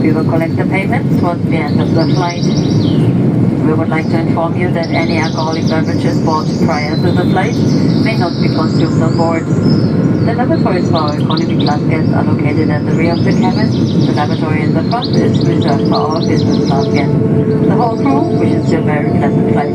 We will collect the payment towards the end of the flight. We would like to inform you that any alcoholic beverages bought prior to the flight may not be consumed on board. The lavatories for our economy class guests are located at the rear of the cabin. The lavatory in the front is reserved for our business class guests. The whole crew wishes you a very pleasant flight.